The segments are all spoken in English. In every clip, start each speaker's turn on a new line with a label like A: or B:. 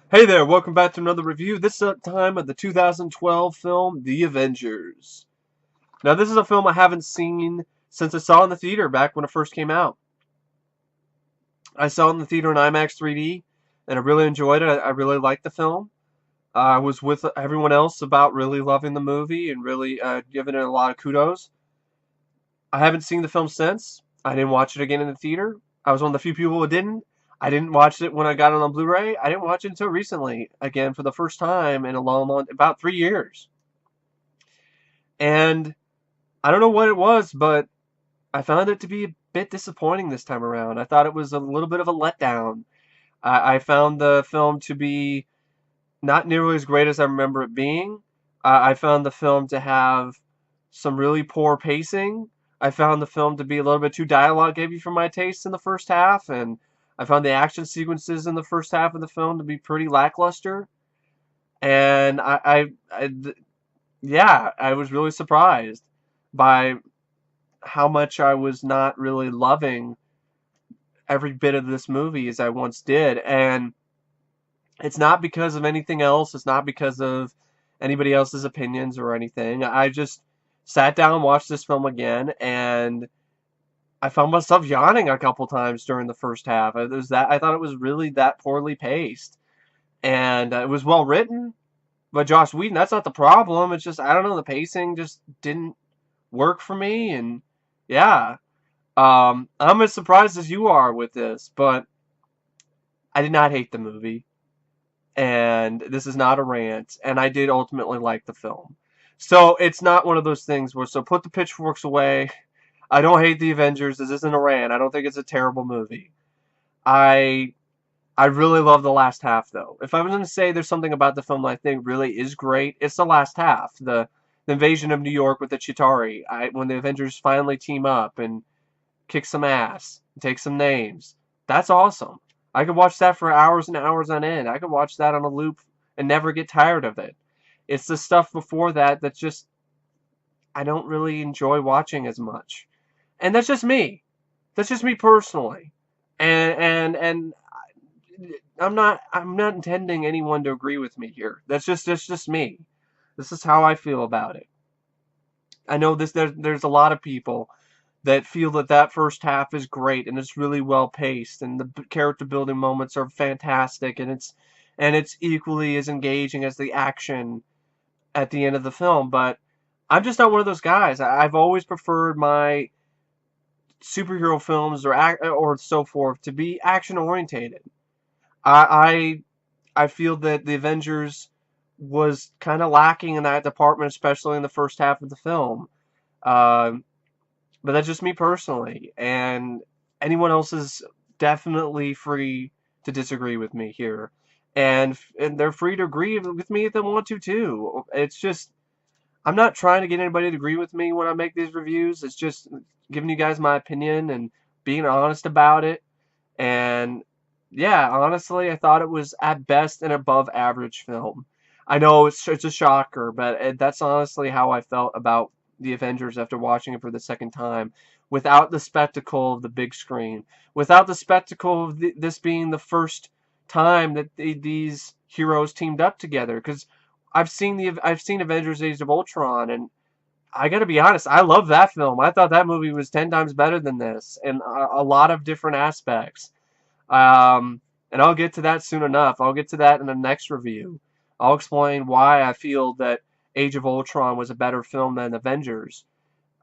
A: Hey there, welcome back to another review, this time of the 2012 film, The Avengers. Now this is a film I haven't seen since I saw it in the theater back when it first came out. I saw it in the theater in IMAX 3D, and I really enjoyed it. I really liked the film. I was with everyone else about really loving the movie and really giving it a lot of kudos. I haven't seen the film since. I didn't watch it again in the theater. I was one of the few people who didn't. I didn't watch it when I got it on Blu-ray. I didn't watch it until recently, again for the first time in a long, about 3 years. And I don't know what it was, but I found it to be a bit disappointing this time around. I thought it was a little bit of a letdown. I found the film to be not nearly as great as I remember it being. I found the film to have some really poor pacing. I found the film to be a little bit too dialogue heavy for my taste in the first half, and I found the action sequences in the first half of the film to be pretty lackluster. And yeah, I was really surprised by how much I was not really loving every bit of this movie as I once did. And it's not because of anything else. It's not because of anybody else's opinions or anything. I just sat down and watched this film again, and I found myself yawning a couple times during the first half. It was that I thought it was really that poorly paced, and it was well written. But Joss Whedon, that's not the problem. It's just I don't know, the pacing just didn't work for me, and yeah, I'm as surprised as you are with this, but I did not hate the movie. And this is not a rant, and I did ultimately like the film. So it's not one of those things where, so put the pitchforks away. I don't hate the Avengers. This isn't a rant. I don't think it's a terrible movie. I I really love the last half though. If I was going to say there's something about the film that I think really is great, it's the last half. The invasion of New York with the Chitauri. When the Avengers finally team up and kick some ass, take some names. That's awesome. I could watch that for hours and hours on end. I could watch that on a loop and never get tired of it. It's the stuff before that that just I don't really enjoy watching as much. And that's just me. That's just me personally. And I'm not intending anyone to agree with me here. That's just me. This is how I feel about it. I know there's a lot of people that feel that that first half is great and it's really well paced and the character building moments are fantastic and it's equally as engaging as the action at the end of the film. But I'm just not one of those guys. I've always preferred my superhero films or so forth to be action orientated. I feel that the Avengers was kind of lacking in that department, especially in the first half of the film. Um, But that's just me personally, and anyone else is definitely free to disagree with me here. And they're free to agree with me if they want to too. It's just I'm not trying to get anybody to agree with me when I make these reviews. It's just giving you guys my opinion and being honest about it. And yeah, honestly, I thought it was at best an above average film. I know it's a shocker, but that's honestly how I felt about the Avengers after watching it for the second time, without the spectacle of the big screen, without the spectacle of this being the first time that these heroes teamed up together. Because I've seen Avengers: Age of Ultron, and I gotta be honest, I love that film. I thought that movie was 10 times better than this in a lot of different aspects. And I'll get to that soon enough. I'll get to that in the next review. I'll explain why I feel that Age of Ultron was a better film than Avengers.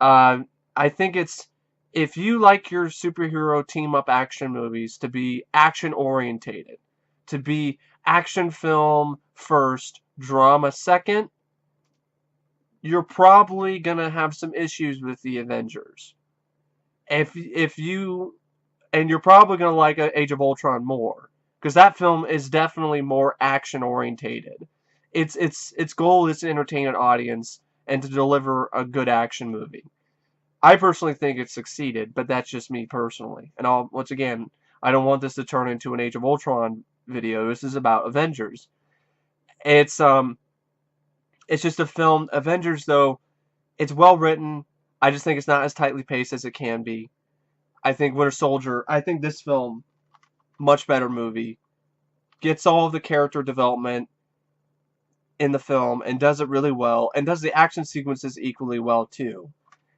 A: I think it's if you like your superhero team up action movies to be action orientated, to be action film first, drama second, you're probably gonna have some issues with the Avengers. If you and you're probably gonna like Age of Ultron more because that film is definitely more action orientated. Its goal is to entertain an audience and to deliver a good action movie. I personally think it succeeded, but that's just me personally. And once again, I don't want this to turn into an Age of Ultron video. This is about Avengers. It's um it's just a film. Avengers though, it's well written. I just think it's not as tightly paced as it can be. I think Winter Soldier. I think this film much better movie. gets all of the character development in the film and does it really well, and does the action sequences equally well too.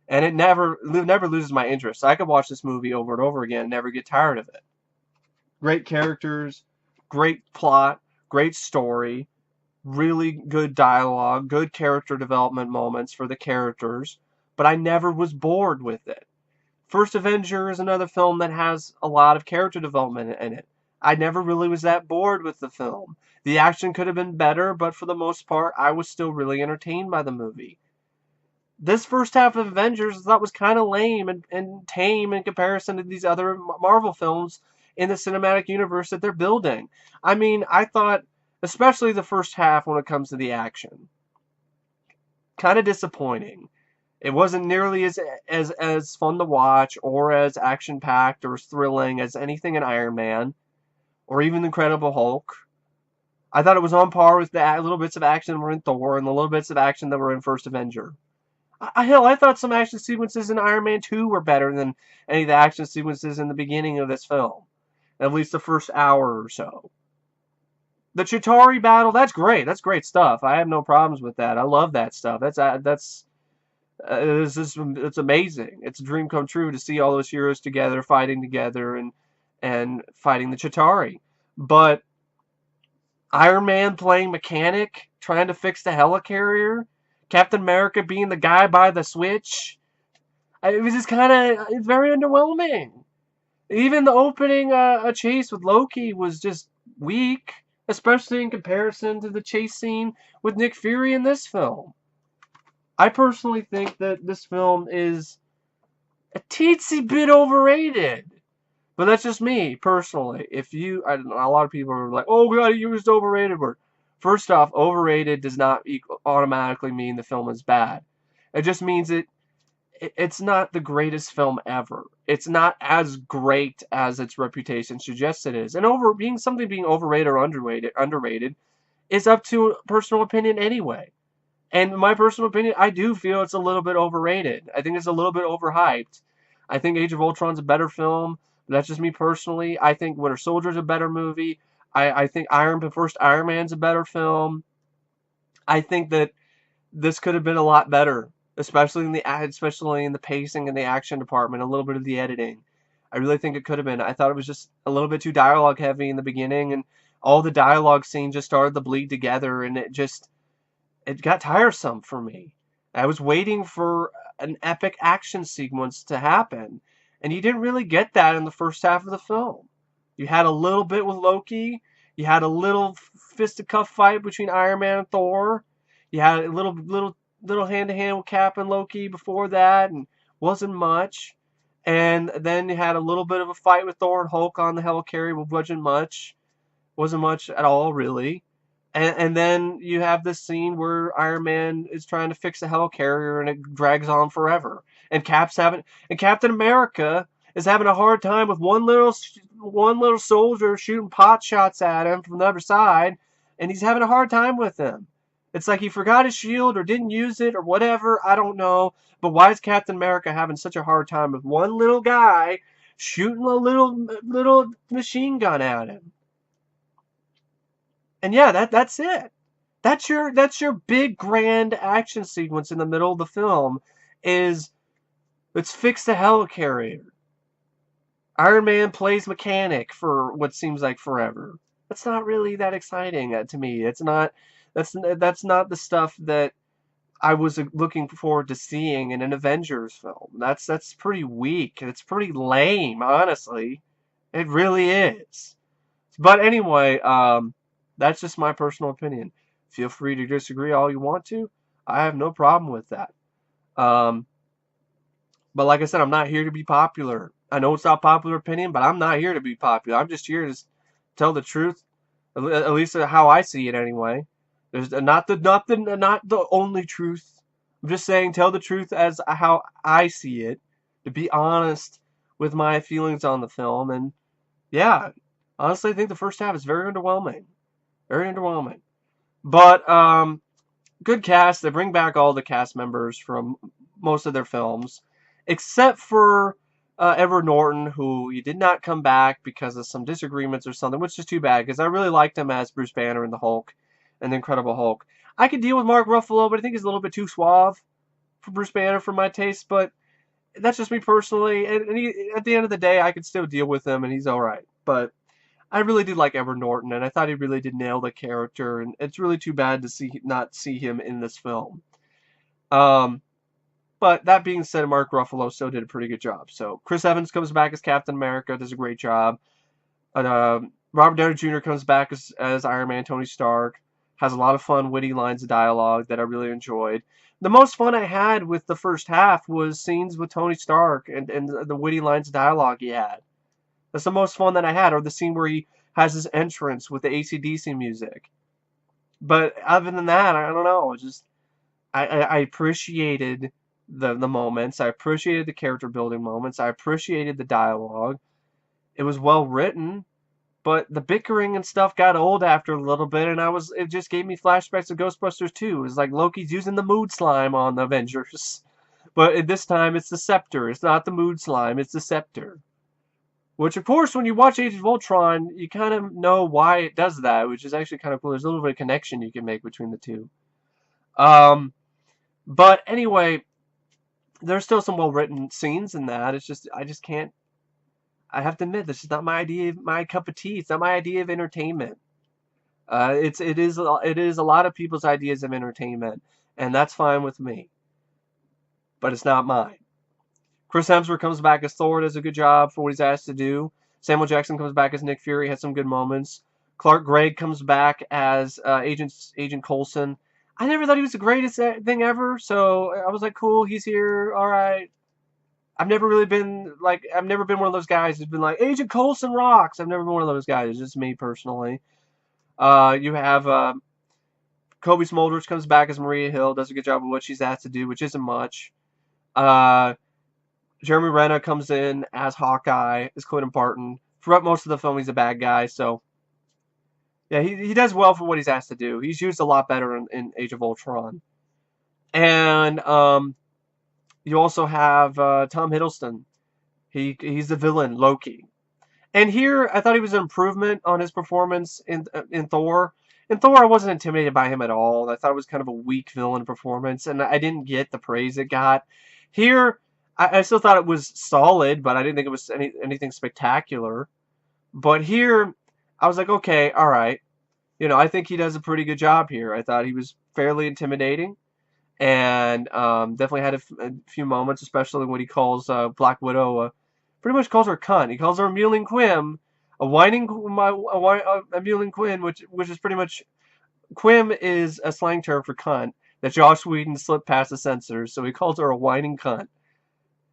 A: And it never loses my interest. I could watch this movie over and over again and never get tired of it. Great characters, great plot, great story, really good dialogue, good character development moments for the characters, but I never was bored with it. First Avenger is another film that has a lot of character development in it. I never really was that bored with the film. The action could have been better, but for the most part, I was still really entertained by the movie. This first half of Avengers I thought was kind of lame and tame in comparison to these other Marvel films in the cinematic universe that they're building. I mean, I thought, especially the first half when it comes to the action, kind of disappointing. It wasn't nearly as fun to watch or as action packed or as thrilling as anything in Iron Man or even the Incredible Hulk. I thought it was on par with the little bits of action that were in Thor and the little bits of action that were in First Avenger. Hell, I thought some action sequences in Iron Man 2 were better than any of the action sequences in the beginning of this film. At least the first hour or so. The Chitauri battle, that's great. That's great stuff. I have no problems with that. I love that stuff. It's amazing. It's a dream come true to see all those heroes together, fighting together, and fighting the Chitauri. But Iron Man playing mechanic, trying to fix the helicarrier, Captain America being the guy by the switch, it was just it's very underwhelming. Even the opening a chase with Loki was just weak, especially in comparison to the chase scene with Nick Fury in this film. I personally think that this film is a teensy bit overrated. But that's just me, personally. I don't know, a lot of people are like, oh, we gotta use the overrated word. First off, overrated does not automatically mean the film is bad. It just means it's not the greatest film ever. It's not as great as its reputation suggests it is. And being overrated or underrated is up to personal opinion anyway. And in my personal opinion, I do feel it's a little bit overrated. I think it's a little bit overhyped. I think Age of Ultron's a better film. That's just me personally. I think Winter Soldier's a better movie. I think first Iron Man's a better film. I think that this could have been a lot better, especially in the pacing and the action department, a little bit of the editing. I really think it could have been. I thought it was just a little bit too dialogue heavy in the beginning, and all the dialogue scenes just started to bleed together, and it got tiresome for me. I was waiting for an epic action sequence to happen, and you didn't really get that in the first half of the film. You had a little bit with Loki. You had a little fisticuff fight between Iron Man and Thor. You had a little hand-to-hand with Cap and Loki before that, and wasn't much. And then you had a little bit of a fight with Thor and Hulk on the helicarrier, which wasn't much at all, really. And then you have this scene where Iron Man is trying to fix a helicarrier and it drags on forever. And Captain America is having a hard time with one little soldier shooting pot shots at him from the other side, and he's having a hard time with him. It's like he forgot his shield or didn't use it or whatever, I don't know. But why is Captain America having such a hard time with one little guy shooting a little machine gun at him? And yeah, that's it. That's your big grand action sequence in the middle of the film is let's fix the helicarrier. Iron Man plays mechanic for what seems like forever. That's not really that exciting to me. That's not the stuff that I was looking forward to seeing in an Avengers film. That's pretty weak. It's pretty lame, honestly. It really is. But anyway, that's just my personal opinion. Feel free to disagree all you want to. I have no problem with that. But like I said, I'm not here to be popular. I know it's not popular opinion, but I'm not here to be popular. I'm just here to tell the truth, at least how I see it anyway. There's not the only truth. I'm just saying tell the truth as how I see it, to be honest with my feelings on the film. And yeah, honestly, I think the first half is very underwhelming. Very underwhelming. But good cast. They bring back all the cast members from most of their films, except for Edward Norton, who he did not come back because of some disagreements or something, which is too bad because I really liked him as Bruce Banner in the Hulk and the Incredible Hulk. I could deal with Mark Ruffalo, but I think he's a little bit too suave for Bruce Banner for my taste. But that's just me personally. And at the end of the day, I could still deal with him, and he's all right. But I really did like Edward Norton, and I thought he really did nail the character. And it's really too bad to not see him in this film. Um, but that being said, Mark Ruffalo still did a pretty good job. So Chris Evans comes back as Captain America, does a great job. Robert Downey Jr. comes back as Iron Man, Tony Stark, has a lot of fun, witty lines of dialogue that I really enjoyed. The most fun I had with the first half was scenes with Tony Stark and the witty lines of dialogue he had. That's the most fun that I had, or the scene where he has his entrance with the AC/DC music. But other than that, I don't know. I appreciated the moments. I appreciated the character building moments. I appreciated the dialogue. It was well written, but the bickering and stuff got old after a little bit, and it just gave me flashbacks of Ghostbusters 2. It was like Loki's using the mood slime on the Avengers. But this time it's the scepter. It's not the mood slime, it's the scepter. Which, of course, when you watch Age of Ultron, you kind of know why it does that, which is actually kind of cool. There's a little bit of connection you can make between the two. But anyway, there's still some well-written scenes in that. It's just, I just can't, I have to admit, this is not my cup of tea. It's not my idea of entertainment. It is a lot of people's ideas of entertainment, and that's fine with me. But it's not mine. Chris Hemsworth comes back as Thor, does a good job for what he's asked to do. Samuel Jackson comes back as Nick Fury, has some good moments. Gregg comes back as Agent Coulson. I never thought he was the greatest thing ever, so I was like, cool, he's here, all right. I've never been one of those guys who's been like, Agent Coulson rocks. I've never been one of those guys. It's just me personally. You have Cobie Smulders comes back as Maria Hill, does a good job of what she's asked to do, which isn't much. Jeremy Renner comes in as Hawkeye, as Clint Barton. Throughout most of the film, he's a bad guy, so yeah, he does well for what he's asked to do. He's used a lot better in Age of Ultron. And you also have Tom Hiddleston. He's the villain, Loki. And here, I thought he was an improvement on his performance in Thor. In Thor, I wasn't intimidated by him at all. I thought it was kind of a weak villain performance, and I didn't get the praise it got. Here, I still thought it was solid, but I didn't think it was anything spectacular. But here, I was like, okay, all right. You know, I think he does a pretty good job here. I thought he was fairly intimidating, and definitely had a few moments, especially when he calls Black Widow, pretty much calls her cunt. He calls her a mewling quim, a mewling quim, which is pretty much, quim is a slang term for cunt that Joss Whedon slipped past the censors, so he calls her a whining cunt.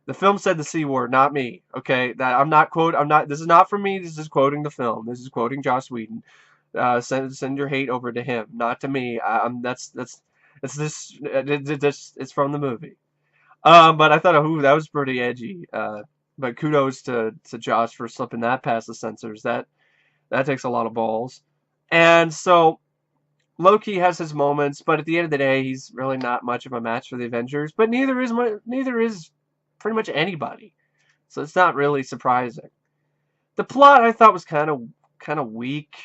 A: The film said the C word, not me. Okay, this is not from me. This is quoting the film. This is quoting Joss Whedon. Send your hate over to him, not to me. It's from the movie. But I thought, ooh, that was pretty edgy. But kudos to Josh for slipping that past the censors. That takes a lot of balls. And so Loki has his moments, but at the end of the day, he's really not much of a match for the Avengers. But neither is pretty much anybody. So it's not really surprising. The plot I thought was kind of weak.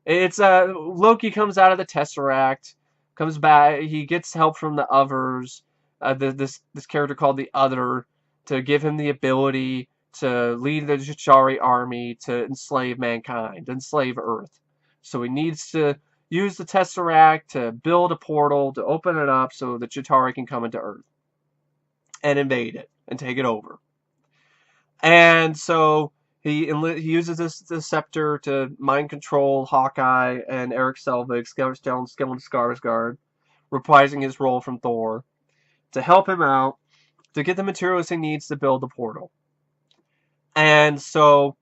A: It's Loki comes out of the Tesseract, comes back. He gets help from the others. This character called the Other, to give him the ability to lead the Chitauri army to enslave mankind, enslave Earth. So he needs to use the Tesseract to build a portal to open it up so the Chitauri can come into Earth and invade it and take it over. And so he uses the scepter to mind control Hawkeye and Eric Selvig, Stellan Skarsgård, reprising his role from Thor, to help him out, to get the materials he needs to build the portal. And so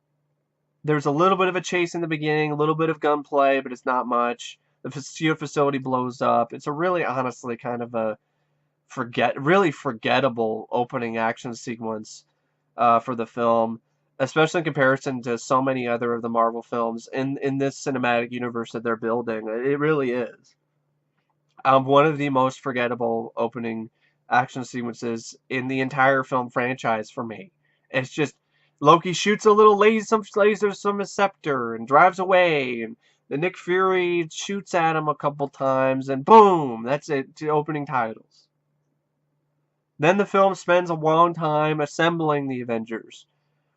A: there's a little bit of a chase in the beginning, a little bit of gunplay, but it's not much. The shield facility blows up. It's a really, honestly, kind of a really forgettable opening action sequence for the film, especially in comparison to so many other of the Marvel films in this cinematic universe that they're building. It really is. One of the most forgettable opening action sequences in the entire film franchise for me. It's just Loki shoots a little laser from his scepter and drives away, and the Nick Fury shoots at him a couple times, and boom, that's it. The opening titles. Then the film spends a long time assembling the Avengers.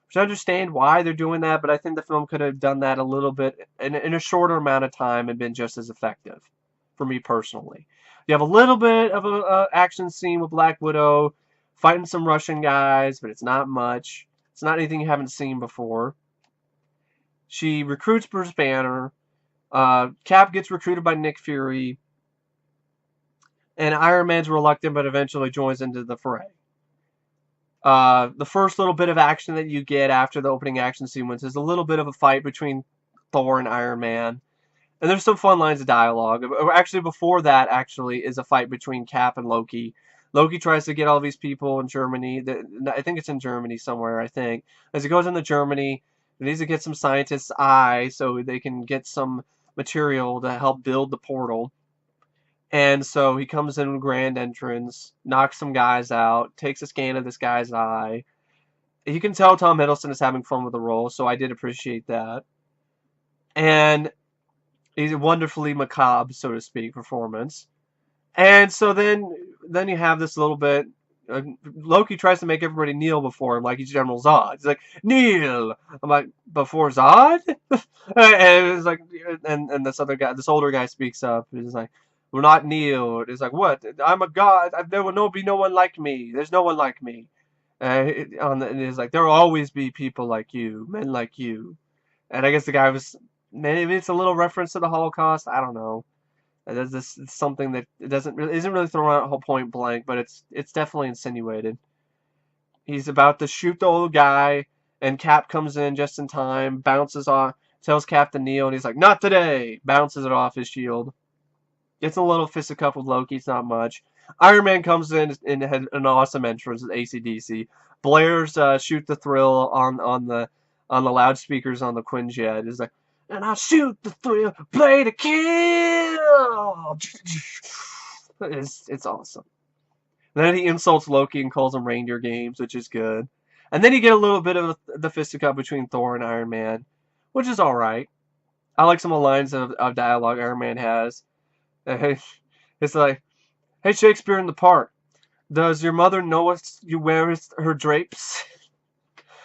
A: Which I understand why they're doing that, but I think the film could have done that a little bit in a shorter amount of time and been just as effective, for me personally. You have a little bit of an action scene with Black Widow fighting some Russian guys, but it's not much. It's not anything you haven't seen before. She recruits Bruce Banner. Cap gets recruited by Nick Fury. And Iron Man's reluctant, but eventually joins into the fray. The first little bit of action that you get after the opening action sequence is a little bit of a fight between Thor and Iron Man. And there's some fun lines of dialogue. Actually, before that, is a fight between Cap and Loki. Loki tries to get all these people in Germany. I think it's in Germany somewhere, I think. As he goes into Germany, he needs to get some scientists' eye so they can get some material to help build the portal. And so he comes in with grand entrance, knocks some guys out, takes a scan of this guy's eye. You can tell Tom Hiddleston is having fun with the role, so I did appreciate that. And he's a wonderfully macabre, so to speak, performance. And so then you have this little bit. Loki tries to make everybody kneel before him, like he's General Zod. He's like, kneel. I'm like, before Zod? And it's like, and this other guy, this older guy, speaks up. He's like, will not kneel. It's like, what? I'm a god. There will be no one like me. There's no one like me. And it's like, there will always be people like you, men like you. And I guess the guy was, maybe it's a little reference to the Holocaust. I don't know. This is something that isn't really thrown out whole point blank, but it's definitely insinuated. He's about to shoot the old guy, and Cap comes in just in time, bounces off, tells Cap to kneel, and he's like, not today! Bounces it off his shield. Gets a little fisticuff with Loki, it's not much. Iron Man comes in and had an awesome entrance with AC/DC. Blair's Shoot the Thrill on the loudspeakers on the Quinjet. It's like, and I'll shoot the thrill, play to kill! It's awesome. And then he insults Loki and calls him reindeer games, which is good. And then you get a little bit of the fisticuff between Thor and Iron Man, which is alright. I like some of the lines of dialogue Iron Man has. It's like, hey, Shakespeare in the Park, does your mother know you wear her drapes?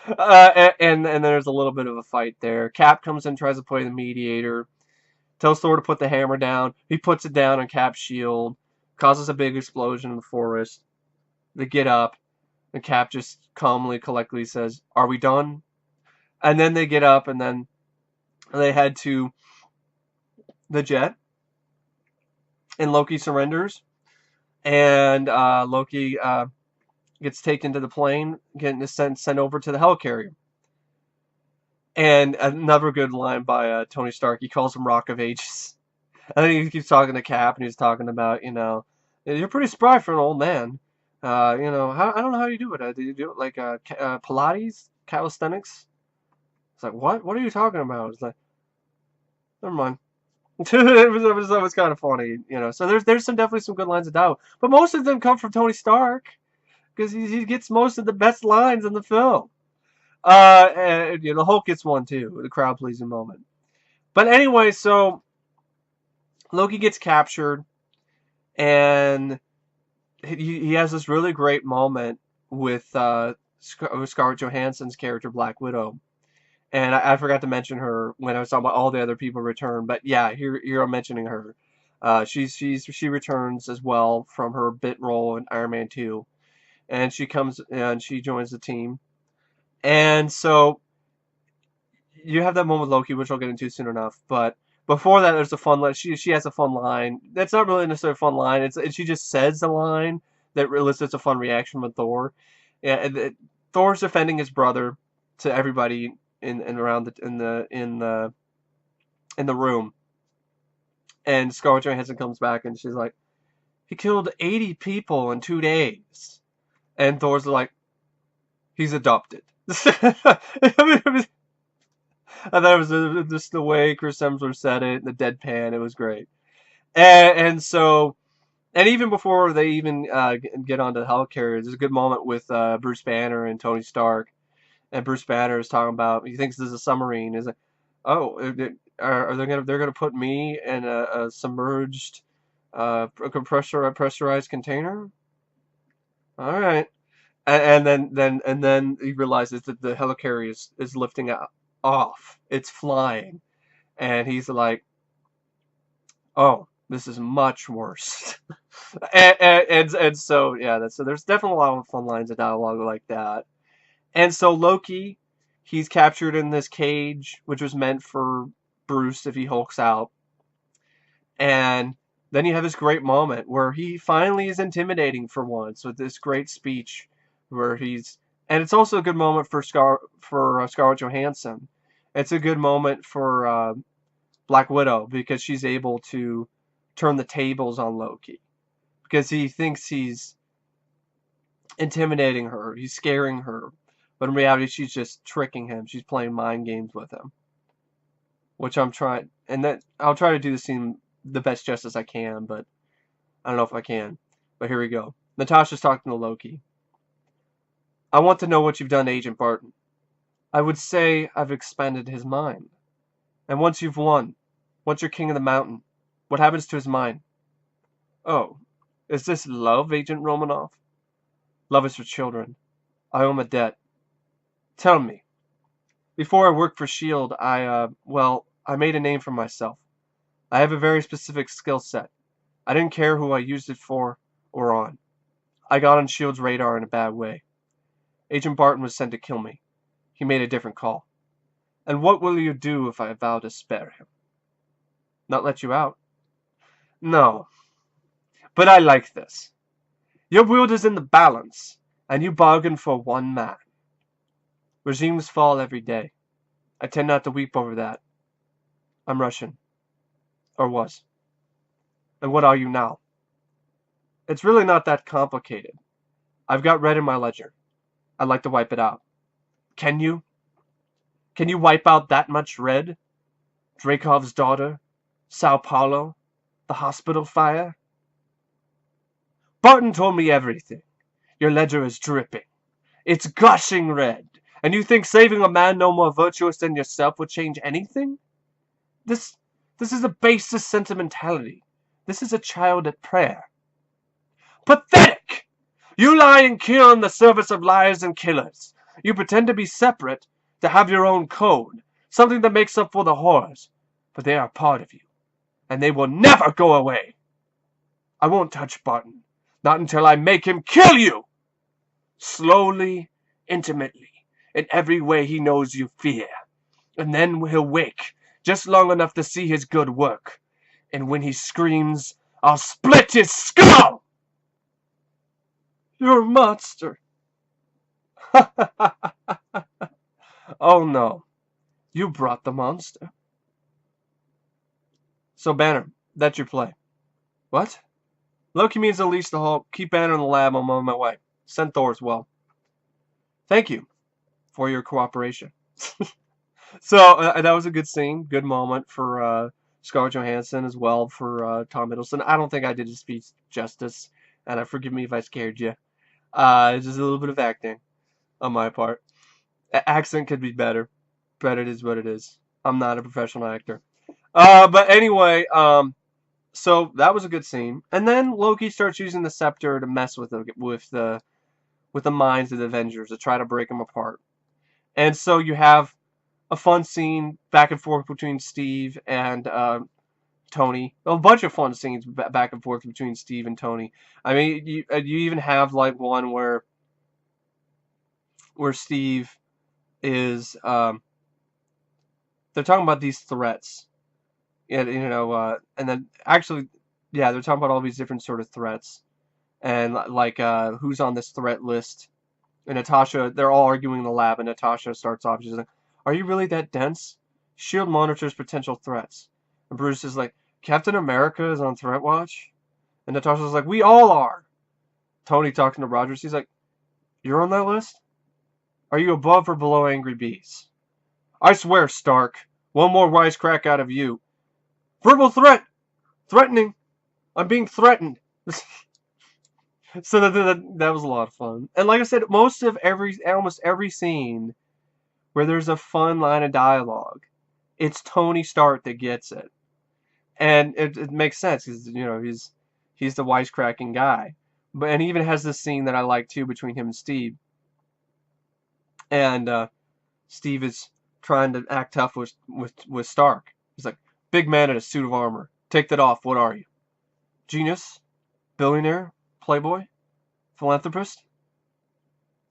A: And there's a little bit of a fight there. Cap comes in, tries to play the mediator, tells Thor to put the hammer down. He puts it down on Cap's shield, causes a big explosion in the forest. They get up, and Cap just calmly, collectedly says, are we done? And then they get up, and then they head to the jet. And Loki surrenders, and Loki gets taken to the plane, getting sent over to the helicarrier. And another good line by Tony Stark. He calls him Rock of Ages. And then he keeps talking to Cap, and he's talking about, you're pretty spry for an old man. I don't know how you do it. Do you do it like Pilates, calisthenics? It's like, what? What are you talking about? It's like, never mind. It was kind of funny, So there's definitely some good lines of dialogue, but most of them come from Tony Stark because he gets most of the best lines in the film. And, the Hulk gets one too, the crowd pleasing moment. But anyway, so Loki gets captured, and he has this really great moment with Scarlett Johansson's character Black Widow. And I forgot to mention her when I was talking about all the other people return, but yeah, here I'm mentioning her. She returns as well from her bit role in Iron Man 2, and she comes and she joins the team. And so you have that moment with Loki, which I'll get into soon enough. But before that, there's a fun line. She has a fun line. That's not really necessarily a fun line. She just says the line that elicits a fun reaction with Thor. Yeah, Thor's defending his brother to everybody in the room, and Scarlett Johansson comes back and she's like, he killed 80 people in 2 days, and Thor's like, he's adopted. I thought it was just the way Chris Hemsworth said it, the deadpan. It was great, and so. And even before they even get onto the helicarrier, there's a good moment with Bruce Banner and Tony Stark. And Bruce Banner is talking about, he thinks this is a submarine. Is like, oh, are they're gonna put me in a submerged, pressurized container? All right. And then he realizes that the helicarrier is lifting off. It's flying, and he's like, "Oh, this is much worse." and so yeah, so there's definitely a lot of fun lines of dialogue like that. And so Loki, he's captured in this cage, which was meant for Bruce if he hulks out. And then you have this great moment where he finally is intimidating for once with this great speech where and it's also a good moment for Scarlett Johansson. It's a good moment for Black Widow because she's able to turn the tables on Loki because he thinks he's intimidating her, he's scaring her, but in reality she's just tricking him. She's playing mind games with him, which I'm trying, and that I'll try to do the scene the best justice I can, but I don't know if I can. But here we go. Natasha's talking to Loki. I want to know what you've done to Agent Barton. I would say I've expanded his mind. And once you've won, once you're king of the mountain, what happens to his mind? Oh, is this love, Agent Romanoff? Love is for children. I owe him a debt. Tell me. Before I worked for S.H.I.E.L.D., I made a name for myself. I have a very specific skill set. I didn't care who I used it for or on. I got on S.H.I.E.L.D.'s radar in a bad way. Agent Barton was sent to kill me. He made a different call. And what will you do if I vow to spare him? Not let you out? No. But I like this. Your world is in the balance, and you bargain for one man. Regimes fall every day. I tend not to weep over that. I'm Russian. Or was. And what are you now? It's really not that complicated. I've got red in my ledger. I'd like to wipe it out. Can you? Can you wipe out that much red? Dreykov's daughter? Sao Paulo? The hospital fire? Barton told me everything. Your ledger is dripping. It's gushing red. And you think saving a man no more virtuous than yourself would change anything? This is a basest sentimentality. This is a child at prayer. Pathetic! You lie and kill in the service of liars and killers. You pretend to be separate, to have your own code, something that makes up for the horrors. But they are part of you, and they will never go away. I won't touch Barton, not until I make him kill you! Slowly, intimately, in every way he knows you fear. And then he'll wake, just long enough to see his good work. And when he screams, I'll split his skull! You're a monster. Oh no, you brought the monster. So Banner, that's your play. What? Loki means unleash the Hulk. Keep Banner in the lab. I'm on my way. Send Thor as well. Thank you for your cooperation. So that was a good scene, good moment for Scarlett Johansson as well for Tom Hiddleston. I don't think I did his speech justice, and forgive me if I scared you. It's just a little bit of acting on my part. Accent could be better, but it is what it is. I'm not a professional actor. But anyway, so that was a good scene. And then Loki starts using the scepter to mess with the minds of the Avengers to try to break them apart. And so you have a fun scene back and forth between Steve and Tony. A bunch of fun scenes back and forth between Steve and Tony. I mean, you even have like one where Steve is they're talking about these threats, and and then actually, yeah, they're talking about all these different sort of threats, and like who's on this threat list. And Natasha, they're all arguing in the lab, and Natasha starts off. She's like, "Are you really that dense? S.H.I.E.L.D. monitors potential threats." And Bruce is like, "Captain America is on threat watch?" And Natasha's like, "We all are." Tony talking to Rogers, he's like, "You're on that list? Are you above or below Angry Bees?" "I swear, Stark, one more wisecrack out of you." "Verbal threat! Threatening! I'm being threatened." So that was a lot of fun. And like I said, almost every scene where there's a fun line of dialogue. It's Tony Stark that gets it. And it makes sense because he's the wisecracking guy. And he even has this scene that I like too between him and Steve. And Steve is trying to act tough with Stark. He's like, big man in a suit of armor. Take that off. What are you? Genius? Billionaire? Playboy? Philanthropist?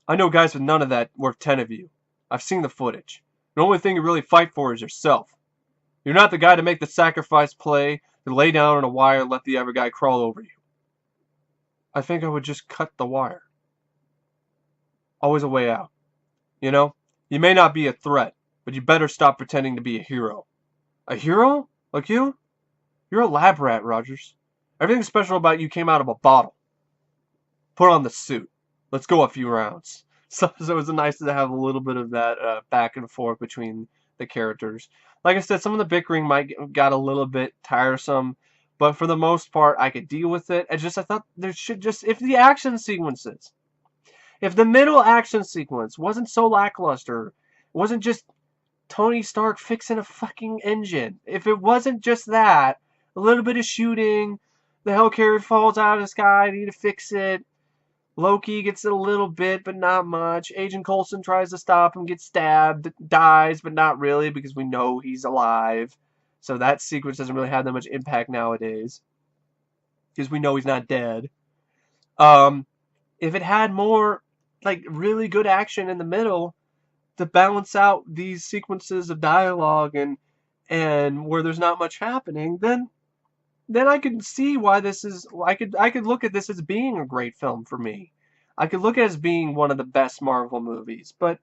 A: I know guys with none of that worth 10 of you. I've seen the footage. The only thing you really fight for is yourself. You're not the guy to make the sacrifice play, to lay down on a wire and let the other guy crawl over you. I think I would just cut the wire. Always a way out. You know? You may not be a threat, but you better stop pretending to be a hero. A hero? Like you? You're a lab rat, Rogers. Everything special about you came out of a bottle. Put on the suit. Let's go a few rounds. So it was nice to have a little bit of that back and forth between the characters. Like I said, some of the bickering got a little bit tiresome, but for the most part, I could deal with it. I thought there should just, if the action sequences, if the middle action sequence wasn't so lackluster, wasn't just Tony Stark fixing a fucking engine, if it wasn't just that, a little bit of shooting, the helicarrier falls out of the sky, I need to fix it. Loki gets it a little bit, but not much. Agent Coulson tries to stop him, gets stabbed, dies, but not really because we know he's alive. So that sequence doesn't really have that much impact nowadays because we know he's not dead. If it had more, like, really good action in the middle to balance out these sequences of dialogue and where there's not much happening, then I could see why this is. I could look at this as being a great film for me. I could look at it as being one of the best Marvel movies. But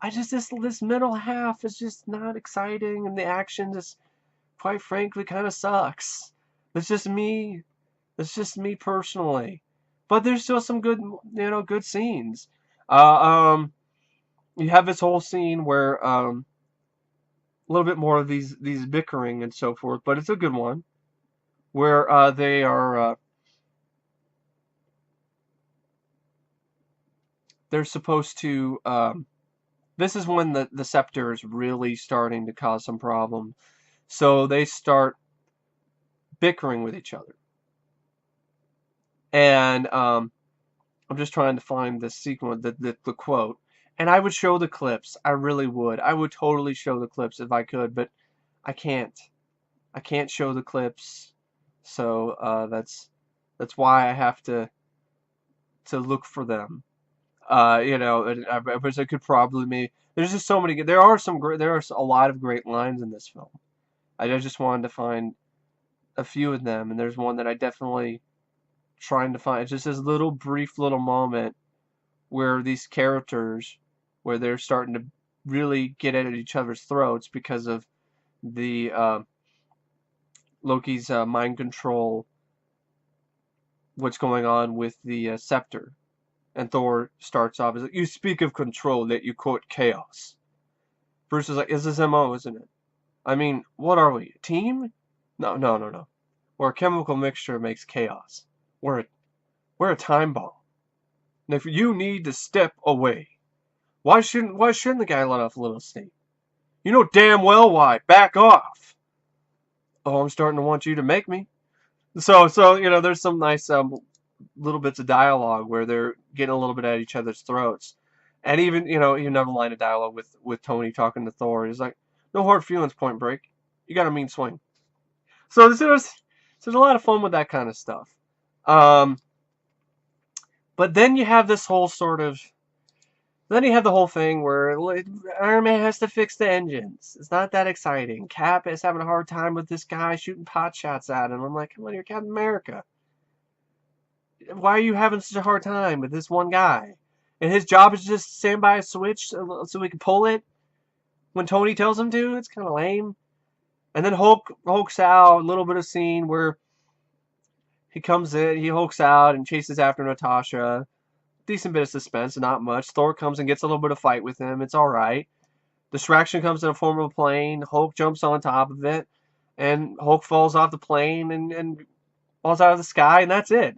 A: this middle half is just not exciting, and the action just, quite frankly, kind of sucks. That's just me. That's just me personally. But there's still some good, good scenes. You have this whole scene where a little bit more of these bickering and so forth, but it's a good one. Where they are, they're supposed to, this is when the scepter is really starting to cause some problems. So they start bickering with each other. And I'm just trying to find the sequence, the quote. And I would show the clips. I really would. I would totally show the clips if I could, but I can't. I can't show the clips. So that's why I have to look for them. I could probably there's just so many. There are a lot of great lines in this film. I just wanted to find a few of them, and there's one that I definitely trying to find. It's just this little brief little moment where these characters, where they're starting to really get at each other's throats because of the Loki's mind control, what's going on with the scepter. And Thor starts off as like, you speak of control, yet you quote chaos. Bruce is like, it's his MO, isn't it? I mean, what are we, a team? No. We're a chemical mixture makes chaos. We're a time bomb. And if you need to step away, why shouldn't the guy let off a little steam? You know damn well why. Back off. Oh, I'm starting to want you to make me. So there's some nice little bits of dialogue where they're getting a little bit at each other's throats. And even, you have a line of dialogue with Tony talking to Thor. He's like, no hard feelings, Point Break. You got a mean swing. So there's a lot of fun with that kind of stuff. But then you have this whole then you have the whole thing where Iron Man has to fix the engines. It's not that exciting. Cap is having a hard time with this guy shooting pot shots at him. I'm like, come on, you're Captain America. Why are you having such a hard time with this one guy? And his job is just stand by a switch so we can pull it when Tony tells him to? It's kind of lame. And then Hulk's out, a little bit of scene where he comes in, he hulks out and chases after Natasha. Decent bit of suspense, not much. Thor comes and gets a little bit of fight with him. It's alright. Distraction comes in the form of a plane. Hulk jumps on top of it. And Hulk falls off the plane and falls out of the sky, and that's it.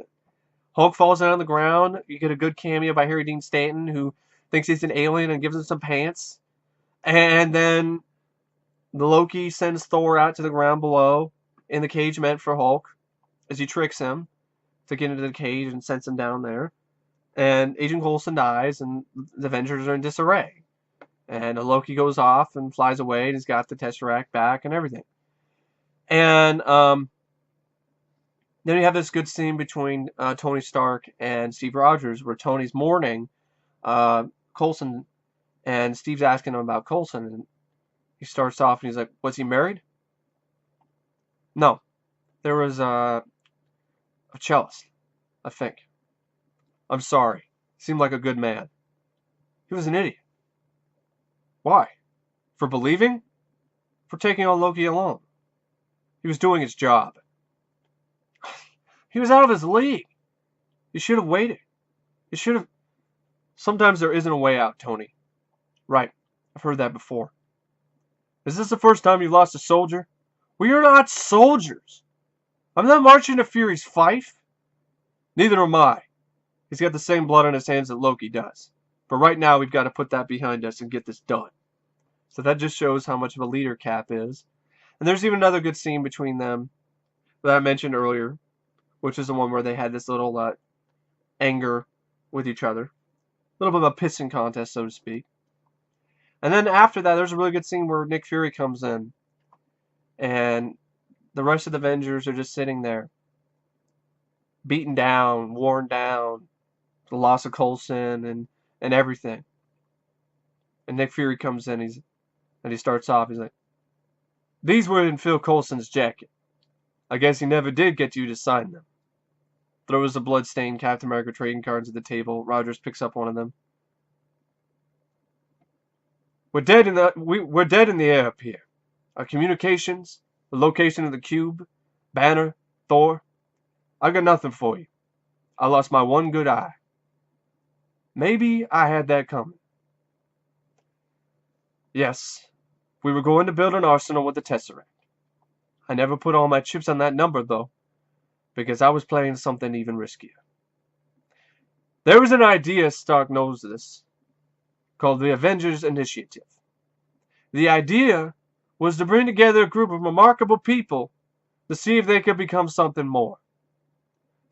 A: Hulk falls down on the ground. You get a good cameo by Harry Dean Stanton, who thinks he's an alien and gives him some pants. And then the Loki sends Thor out to the ground below in the cage meant for Hulk as he tricks him to get into the cage and sends him down there. And Agent Coulson dies, and the Avengers are in disarray. And Loki goes off and flies away, and he's got the Tesseract back and everything. And then you have this good scene between Tony Stark and Steve Rogers, where Tony's mourning Coulson, and Steve's asking him about Coulson, and he starts off and he's like, "Was he married?" "No, there was a cellist, I think. I'm sorry. Seemed like a good man. He was an idiot." "Why?" "For believing? For taking on Loki alone. He was doing his job." "He was out of his league. You should have waited. You should have..." "Sometimes there isn't a way out, Tony." "Right. I've heard that before." "Is this the first time you've lost a soldier?" "We are not soldiers. I'm not marching to Fury's fife." "Neither am I. He's got the same blood on his hands that Loki does. But right now we've got to put that behind us and get this done." So that just shows how much of a leader Cap is. And there's even another good scene between them that I mentioned earlier, which is the one where they had this little anger with each other. A little bit of a pissing contest, so to speak. And then after that, there's a really good scene where Nick Fury comes in. And the rest of the Avengers are just sitting there, beaten down, worn down, the loss of Coulson and everything. And Nick Fury comes in, and he starts off, he's like, "These were in Phil Coulson's jacket. I guess he never did get you to sign them." Throws the blood-stained Captain America trading cards at the table. Rogers picks up one of them. We're dead in the air up here. Our communications, the location of the cube, Banner, Thor. I got nothing for you. I lost my one good eye. Maybe I had that coming. Yes, we were going to build an arsenal with the Tesseract. I never put all my chips on that number, though, because I was playing something even riskier. There was an idea, Stark knows this, called the Avengers Initiative. The idea was to bring together a group of remarkable people to see if they could become something more.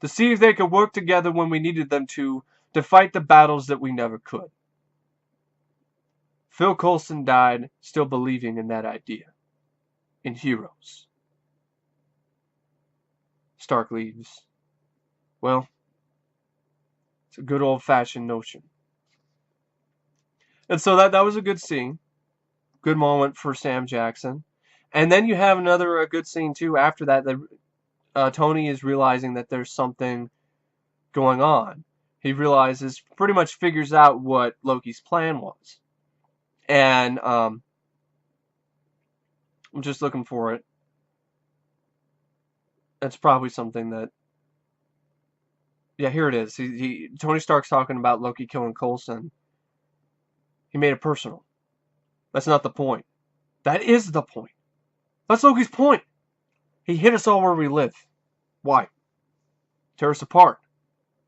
A: To see if they could work together when we needed them to fight the battles that we never could. Phil Coulson died still believing in that idea. In heroes. Stark leaves. Well, it's a good old-fashioned notion. And so that was a good scene. Good moment for Sam Jackson. And then you have another good scene, too, after that. Tony is realizing that there's something going on. He realizes, pretty much figures out what Loki's plan was. And I'm just looking for it. It's probably something that... Yeah, here it is. Tony Stark's talking about Loki killing Coulson. He made it personal. That's not the point. That is the point. That's Loki's point. He hit us all where we live. Why? Tear us apart.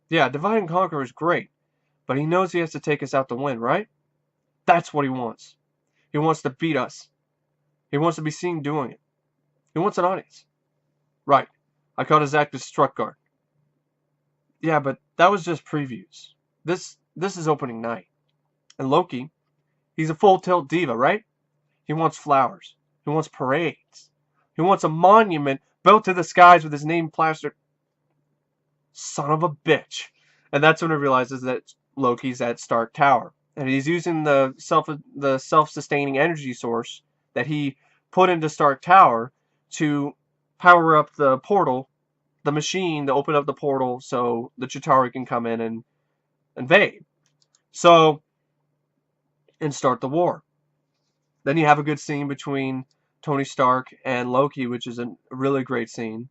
A: Yeah, divide and conquer is great, but he knows he has to take us out to win, right? That's what he wants. He wants to beat us. He wants to be seen doing it. He wants an audience. Right. I caught his act as Struttgart. Yeah, but that was just previews. This is opening night. And Loki, he's a full-tilt diva, right? He wants flowers. He wants parades. He wants a monument built to the skies with his name plastered. Son of a bitch. And that's when he realizes that Loki's at Stark Tower. And he's using the self-sustaining energy source that he put into Stark Tower to power up the portal, the machine to open up the portal so the Chitauri can come in and invade. So, and start the war. Then you have a good scene between Tony Stark and Loki, which is a really great scene.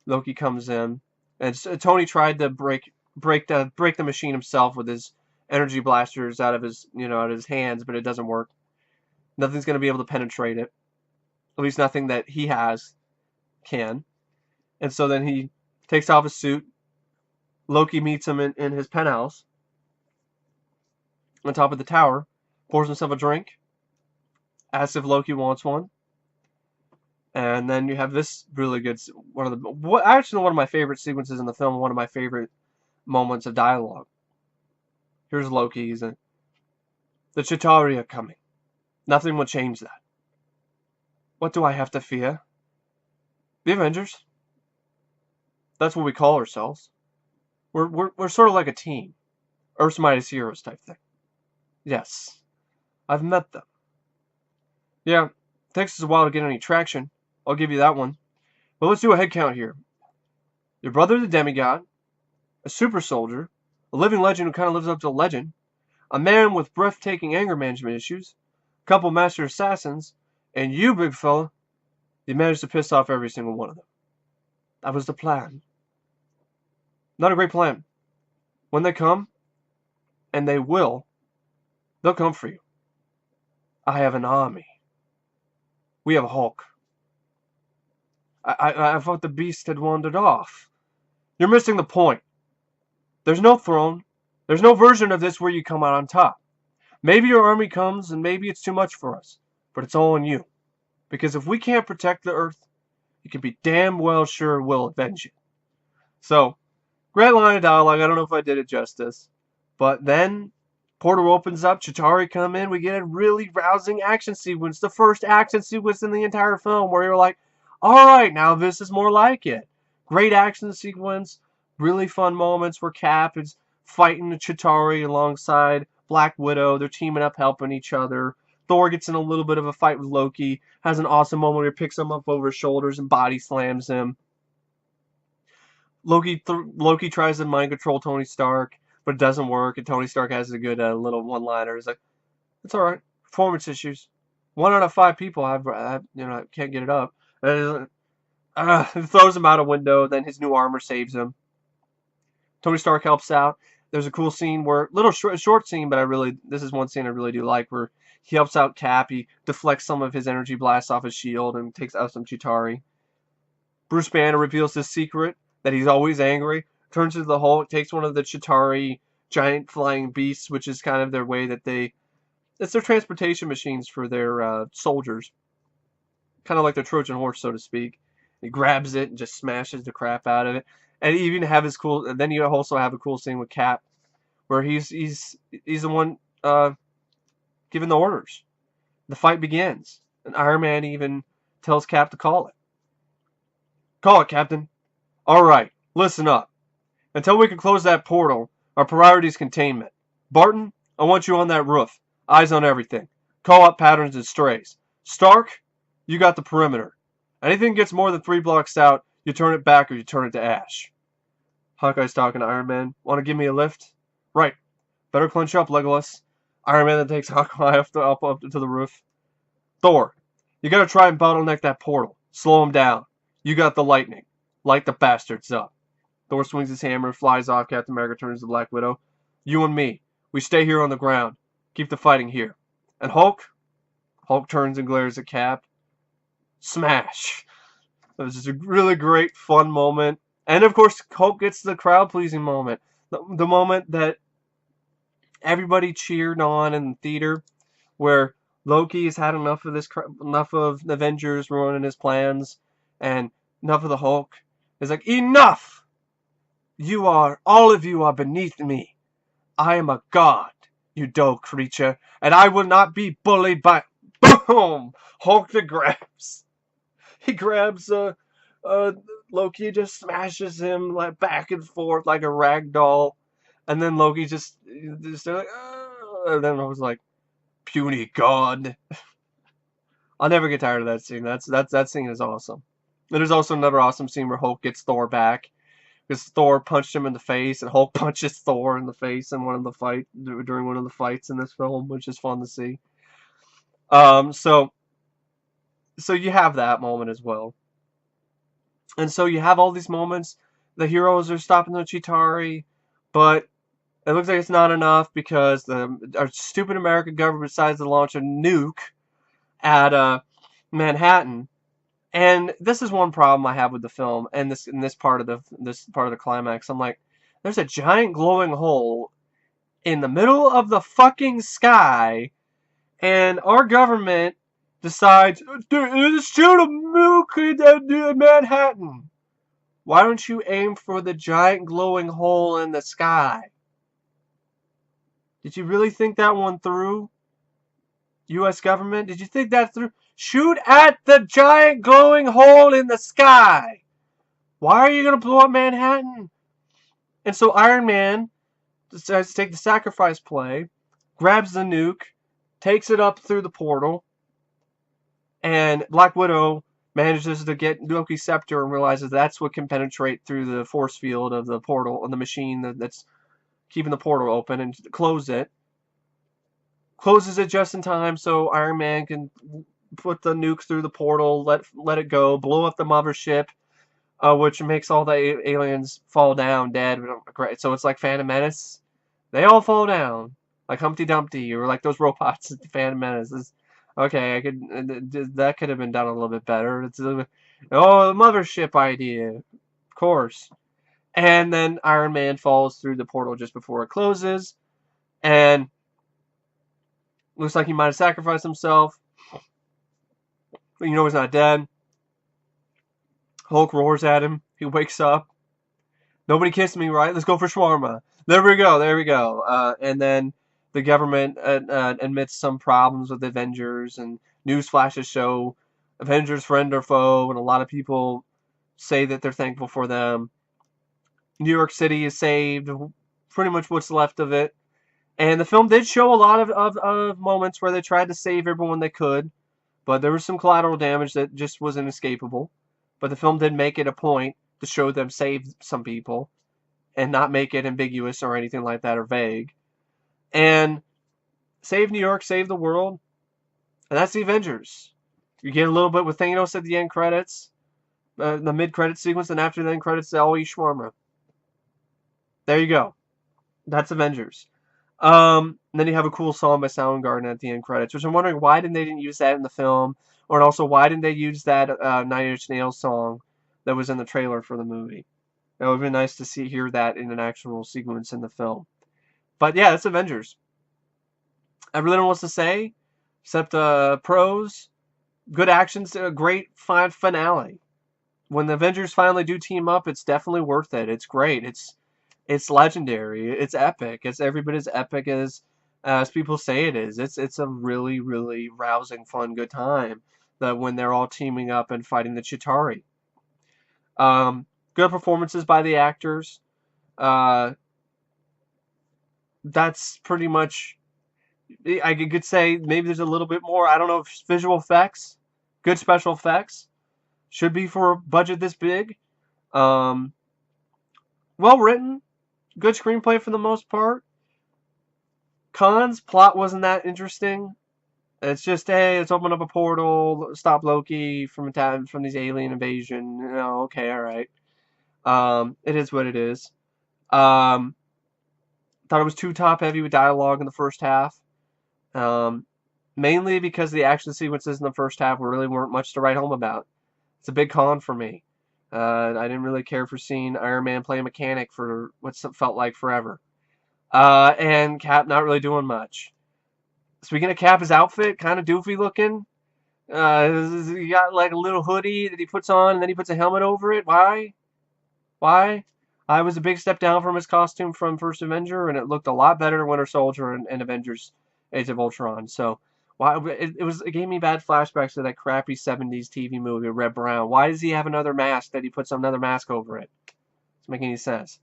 A: Loki comes in, and Tony tried to break the machine himself with his energy blasters out of his hands, but it doesn't work. Nothing's going to be able to penetrate it. At least nothing that he has can. And so then he takes off his suit. Loki meets him in his penthouse on top of the tower, pours himself a drink, asks if Loki wants one. And then you have this really good, actually one of my favorite sequences in the film, one of my favorite moments of dialogue. Here's Loki, he's in, the Chitauri are coming. Nothing will change that. What do I have to fear? The Avengers. That's what we call ourselves. We're sort of like a team. Earth's Mightiest Heroes type thing. Yes. I've met them. Yeah, takes us a while to get any traction. I'll give you that one. But let's do a head count here. Your brother's a demigod, a super soldier, a living legend who kind of lives up to the legend, a man with breathtaking anger management issues, a couple master assassins, and you, big fella, you managed to piss off every single one of them. That was the plan. Not a great plan. When they come, and they will, they'll come for you. I have an army. We have a Hulk. I thought the beast had wandered off. You're missing the point. There's no throne. There's no version of this where you come out on top. Maybe your army comes, and maybe it's too much for us. But it's all on you. Because if we can't protect the Earth, you can be damn well sure we'll avenge it. So, great line of dialogue. I don't know if I did it justice. But then, portal opens up, Chitauri come in, we get a really rousing action sequence. The first action sequence in the entire film where you're like, alright, now this is more like it. Great action sequence, really fun moments where Cap is fighting the Chitauri alongside Black Widow. They're teaming up, helping each other. Thor gets in a little bit of a fight with Loki, has an awesome moment where he picks him up over his shoulders and body slams him. Loki tries to mind control Tony Stark, but it doesn't work, and Tony Stark has a good little one-liner. He's like, it's alright, performance issues. 1 out of 5 people I can't get it up. Throws him out a window, then his new armor saves him. Tony Stark helps out. There's a cool scene where, short scene, but this is one scene I really do like, where he helps out Cap. He deflects some of his energy blasts off his shield and takes out some Chitauri. Bruce Banner reveals his secret, that he's always angry, turns into the Hulk, takes one of the Chitauri giant flying beasts, which is kind of their way that it's their transportation machines for their soldiers. Kind of like the Trojan horse, so to speak. He grabs it and just smashes the crap out of it. And even have his cool. Then you also have a cool scene with Cap, where he's the one giving the orders. The fight begins, and Iron Man even tells Cap to call it. Call it, Captain. All right, listen up. Until we can close that portal, our priority is containment. Barton, I want you on that roof. Eyes on everything. Call out patterns and strays. Stark, you got the perimeter. Anything gets more than 3 blocks out, you turn it back or you turn it to ash. Hawkeye's talking to Iron Man. Want to give me a lift? Right. Better clench up, Legolas. Iron Man then takes Hawkeye up to the roof. Thor, you gotta try and bottleneck that portal. Slow him down. You got the lightning. Light the bastards up. Thor swings his hammer, flies off. Captain America turns to Black Widow. You and me. We stay here on the ground. Keep the fighting here. And Hulk? Hulk turns and glares at Cap. Smash. It was just a really great, fun moment. And of course, Hulk gets the crowd-pleasing moment. The moment that everybody cheered on in the theater, where Loki has had enough of the Avengers ruining his plans, and enough of the Hulk. It's like, enough! All of you are beneath me. I am a god, you dull creature, and I will not be bullied by... Boom! Hulk the grabs. He grabs Loki, just smashes him like back and forth like a rag doll, and then Loki just like, and then I was like, puny god. I'll never get tired of that scene. That scene is awesome. And there's also another awesome scene where Hulk gets Thor back, because Thor punched him in the face, and Hulk punches Thor in the face in during one of the fights in this film, which is fun to see. So you have that moment as well. And so you have all these moments. The heroes are stopping the Chitauri, but it looks like it's not enough because our stupid American government decides to launch a nuke at Manhattan. And this is one problem I have with the film, and this part of the climax. I'm like, there's a giant glowing hole in the middle of the fucking sky, and our government decides, let's shoot a nuke in Manhattan. Why don't you aim for the giant glowing hole in the sky? Did you really think that one through? U.S. government? Did you think that through? Shoot at the giant glowing hole in the sky! Why are you going to blow up Manhattan? And so Iron Man decides to take the sacrifice play, grabs the nuke, takes it up through the portal, and Black Widow manages to get Loki's scepter and realizes that's what can penetrate through the force field of the portal, of the machine that's keeping the portal open, and close it. Closes it just in time so Iron Man can put the nuke through the portal, let it go, blow up the mothership, which makes all the aliens fall down dead. Great. So it's like Phantom Menace. They all fall down like Humpty Dumpty, or like those robots at the Phantom Menace. Okay, that could have been done a little bit better. The mothership idea, of course. And then Iron Man falls through the portal just before it closes, and looks like he might have sacrificed himself. But he's not dead. Hulk roars at him. He wakes up. Nobody kissed me, right? Let's go for shawarma. There we go. And then the government admits some problems with Avengers, and news flashes show Avengers friend or foe, and a lot of people say that they're thankful for them. New York City is saved, pretty much what's left of it. And the film did show a lot of moments where they tried to save everyone they could, but there was some collateral damage that just was inescapable. But the film did make it a point to show them save some people and not make it ambiguous or anything like that or vague. And save New York, save the world. And that's the Avengers. You get a little bit with Thanos at the end credits, the mid-credit sequence, and after the end credits, they all eat shawarma. There you go. That's Avengers. And then you have a cool song by Soundgarden at the end credits, which I'm wondering why they didn't use that in the film, or also why didn't they use that Nine Inch Nails song that was in the trailer for the movie. It would have been nice to hear that in an actual sequence in the film. But yeah, it's Avengers. I really don't know what to say, except pros, good actions, a great finale. When the Avengers finally do team up, it's definitely worth it. It's great. It's legendary. It's epic. It's every bit as epic as people say it is. It's a really, really rousing, fun, good time that when they're all teaming up and fighting the Chitauri. Good performances by the actors. That's pretty much. I could say maybe there's a little bit more. I don't know if visual effects, good special effects, should be for a budget this big. Well written, good screenplay for the most part. Cons, plot wasn't that interesting. It's just, hey, let's open up a portal, stop Loki from these alien invasion. Okay, all right. It is what it is. Thought it was too top heavy with dialogue in the first half. Mainly because the action sequences in the first half really weren't much to write home about. It's a big con for me. I didn't really care for seeing Iron Man play a mechanic for what felt like forever. And Cap not really doing much. Speaking of Cap, his outfit kind of doofy looking. He got like a little hoodie that he puts on, and then he puts a helmet over it. Why? I was a big step down from his costume from First Avenger, and it looked a lot better in Winter Soldier and Avengers: Age of Ultron. So why it gave me bad flashbacks to that crappy '70s TV movie, Red Brown. Why does he have another mask that he puts another mask over it? Doesn't make any sense.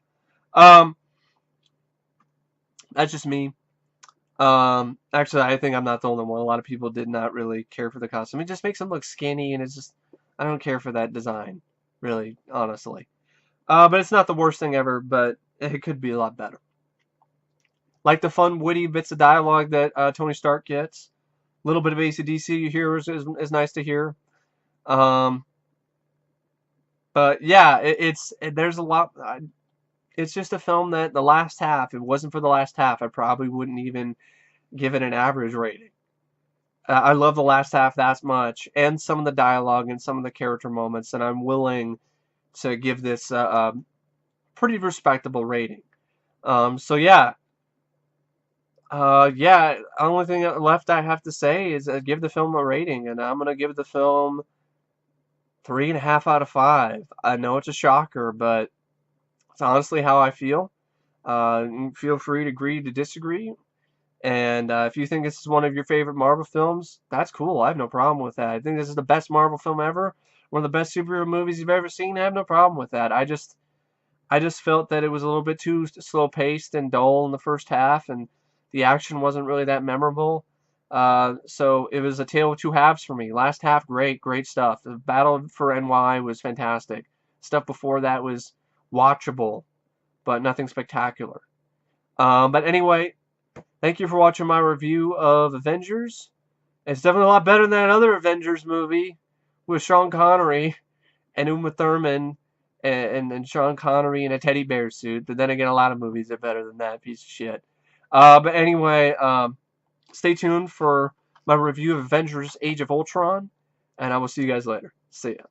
A: That's just me. Actually, I think I'm not the only one. A lot of people did not really care for the costume. It just makes him look skinny, and it's just I don't care for that design, really, honestly. But it's not the worst thing ever, but it could be a lot better. Like the fun, witty bits of dialogue that Tony Stark gets. A little bit of AC/DC you hear is nice to hear. But yeah, there's a lot. It's just a film that the last half, if it wasn't for the last half, I probably wouldn't even give it an average rating. I love the last half that much, and some of the dialogue and some of the character moments, and I'm willing to give this a pretty respectable rating. So yeah, Yeah, only thing left I have to say is give the film a rating, and I'm gonna give the film 3.5 out of 5. I know it's a shocker, but it's honestly how I feel. Feel free to agree to disagree. And if you think this is one of your favorite Marvel films, that's cool. I have no problem with that. I think this is the best Marvel film ever. One of the best superhero movies you've ever seen. I have no problem with that. I just felt that it was a little bit too slow paced and dull in the first half, and the action wasn't really that memorable. So it was a tale of two halves for me. Last half, great, great stuff. The battle for NY was fantastic. Stuff before that was watchable, but nothing spectacular. But anyway, thank you for watching my review of Avengers. It's definitely a lot better than that other Avengers movie with Sean Connery and Uma Thurman and Sean Connery in a teddy bear suit. But then again, a lot of movies are better than that piece of shit. But anyway, stay tuned for my review of Avengers Age of Ultron, and I will see you guys later. See ya.